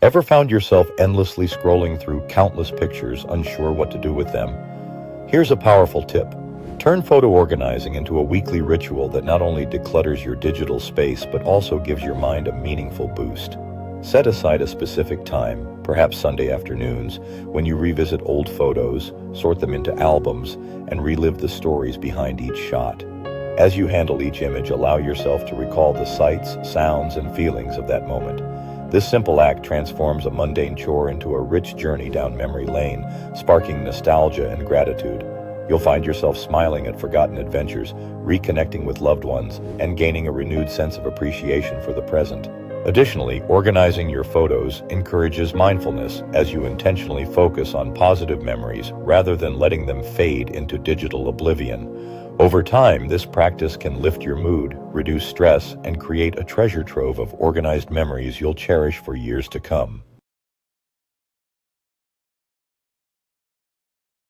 Ever found yourself endlessly scrolling through countless pictures, unsure what to do with them? Here's a powerful tip. Turn photo organizing into a weekly ritual that not only declutters your digital space but also gives your mind a meaningful boost. Set aside a specific time, perhaps Sunday afternoons, when you revisit old photos, sort them into albums, and relive the stories behind each shot. As you handle each image, allow yourself to recall the sights, sounds, and feelings of that moment. This simple act transforms a mundane chore into a rich journey down memory lane, sparking nostalgia and gratitude. You'll find yourself smiling at forgotten adventures, reconnecting with loved ones, and gaining a renewed sense of appreciation for the present. Additionally, organizing your photos encourages mindfulness as you intentionally focus on positive memories rather than letting them fade into digital oblivion. Over time, this practice can lift your mood, reduce stress, and create a treasure trove of organized memories you'll cherish for years to come.